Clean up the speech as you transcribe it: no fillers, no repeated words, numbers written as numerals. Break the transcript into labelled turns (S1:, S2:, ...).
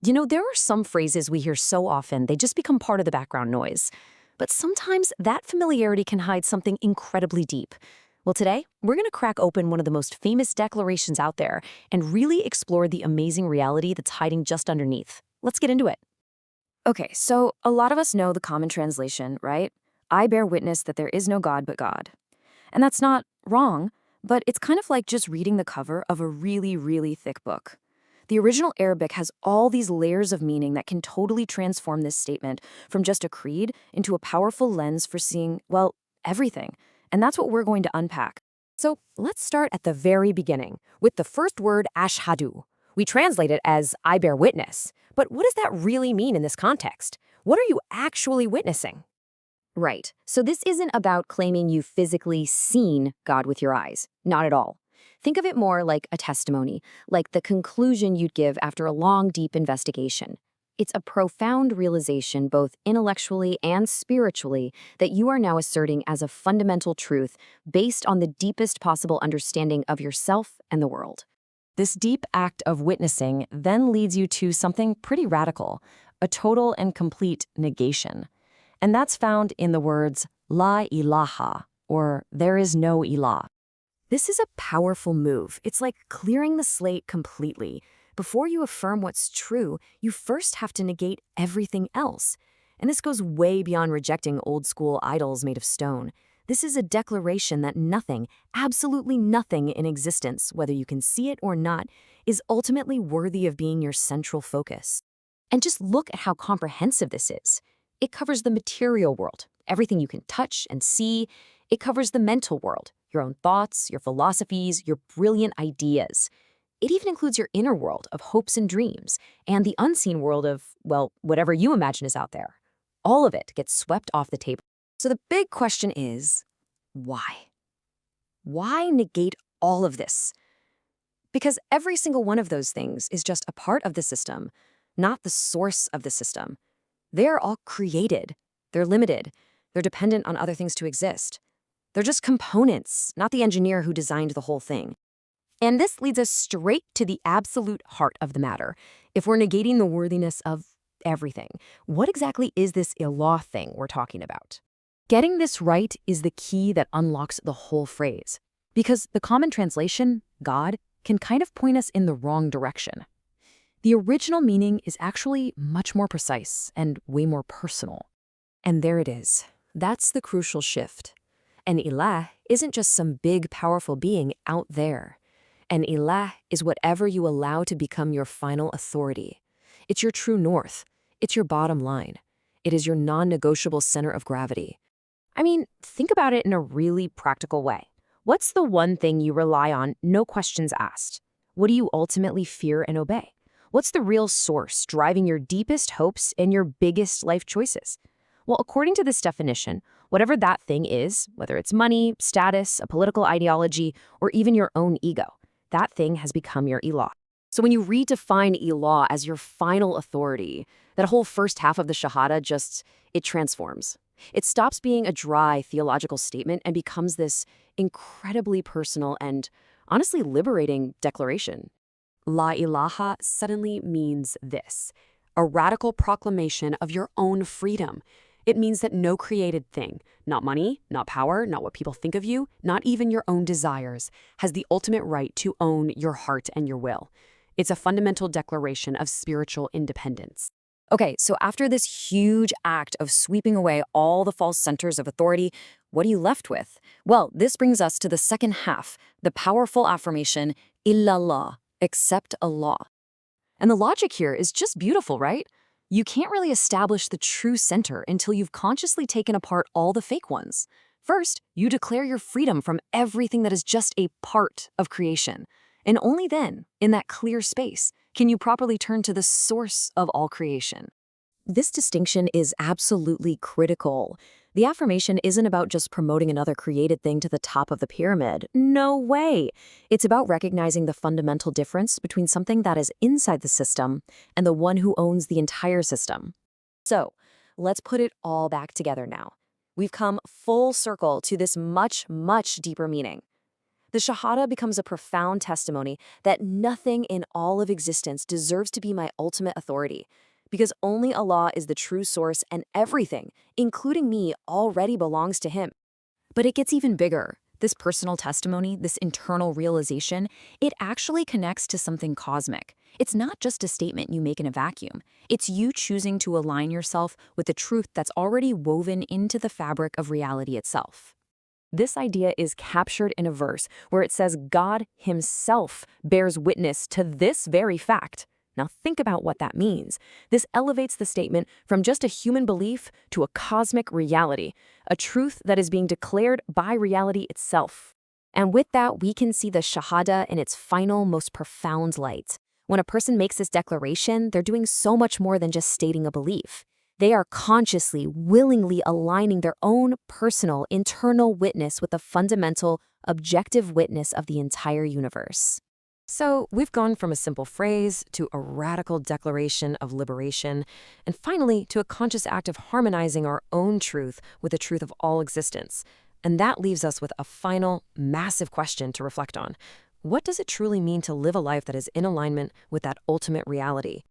S1: There are some phrases we hear so often, they just become part of the background noise. But sometimes that familiarity can hide something incredibly deep. Well, today, we're going to crack open one of the most famous declarations out there and really explore the amazing reality that's hiding just underneath. Let's get into it. Okay, so a lot of us know the common translation, right? I bear witness that there is no God but God. And that's not wrong, but it's kind of like just reading the cover of a really, really thick book. The original Arabic has all these layers of meaning that can totally transform this statement from just a creed into a powerful lens for seeing, well, everything. And that's what we're going to unpack. So let's start at the very beginning with the first word, ashhadu. We translate it as I bear witness. But what does that really mean in this context? What are you actually witnessing? Right. So this isn't about claiming you've physically seen God with your eyes. Not at all. Think of it more like a testimony, like the conclusion you'd give after a long, deep investigation. It's a profound realization, both intellectually and spiritually, that you are now asserting as a fundamental truth based on the deepest possible understanding of yourself and the world. This deep act of witnessing then leads you to something pretty radical, a total and complete negation. And that's found in the words La ilaha, or there is no ilah. This is a powerful move. It's like clearing the slate completely. Before you affirm what's true, you first have to negate everything else. And this goes way beyond rejecting old-school idols made of stone. This is a declaration that nothing, absolutely nothing in existence, whether you can see it or not, is ultimately worthy of being your central focus. And just look at how comprehensive this is. It covers the material world, everything you can touch and see. It covers the mental world, your own thoughts, your philosophies, your brilliant ideas. It even includes your inner world of hopes and dreams, and the unseen world of, well, whatever you imagine is out there. All of it gets swept off the table. So the big question is, why? Why negate all of this? Because every single one of those things is just a part of the system, not the source of the system. They're all created. They're limited. They're dependent on other things to exist. They're just components, not the engineer who designed the whole thing. And this leads us straight to the absolute heart of the matter. If we're negating the worthiness of everything, what exactly is this ilah thing we're talking about? Getting this right is the key that unlocks the whole phrase. Because the common translation, God, can kind of point us in the wrong direction. The original meaning is actually much more precise and way more personal. And there it is. That's the crucial shift. An ilah isn't just some big, powerful being out there. An ilah is whatever you allow to become your final authority. It's your true north. It's your bottom line. It is your non-negotiable center of gravity. I mean, think about it in a really practical way. What's the one thing you rely on, no questions asked? What do you ultimately fear and obey? What's the real source driving your deepest hopes and your biggest life choices? Well, according to this definition, whatever that thing is, whether it's money, status, a political ideology, or even your own ego, that thing has become your ilah. So when you redefine ilah as your final authority, that whole first half of the shahada it transforms. It stops being a dry theological statement and becomes this incredibly personal and honestly liberating declaration. La ilaha suddenly means this, a radical proclamation of your own freedom. It means that no created thing, not money, not power, not what people think of you, not even your own desires, has the ultimate right to own your heart and your will. It's a fundamental declaration of spiritual independence. Okay, so after this huge act of sweeping away all the false centers of authority, what are you left with? Well, this brings us to the second half, the powerful affirmation, illallah, except Allah. And the logic here is just beautiful, right? You can't really establish the true center until you've consciously taken apart all the fake ones. First, you declare your freedom from everything that is just a part of creation. And only then, in that clear space, can you properly turn to the source of all creation. This distinction is absolutely critical. The affirmation isn't about just promoting another created thing to the top of the pyramid. No way. It's about recognizing the fundamental difference between something that is inside the system and the one who owns the entire system. So, let's put it all back together now. We've come full circle to this much, much deeper meaning. The Shahada becomes a profound testimony that nothing in all of existence deserves to be my ultimate authority, because only Allah is the true source and everything, including me, already belongs to Him. But it gets even bigger. This personal testimony, this internal realization, it actually connects to something cosmic. It's not just a statement you make in a vacuum. It's you choosing to align yourself with the truth that's already woven into the fabric of reality itself. This idea is captured in a verse where it says God Himself bears witness to this very fact. Now think about what that means. This elevates the statement from just a human belief to a cosmic reality, a truth that is being declared by reality itself. And with that, we can see the Shahada in its final, most profound light. When a person makes this declaration, they're doing so much more than just stating a belief. They are consciously, willingly aligning their own personal, internal witness with the fundamental, objective witness of the entire universe. So we've gone from a simple phrase to a radical declaration of liberation, and finally to a conscious act of harmonizing our own truth with the truth of all existence. And that leaves us with a final, massive question to reflect on. What does it truly mean to live a life that is in alignment with that ultimate reality?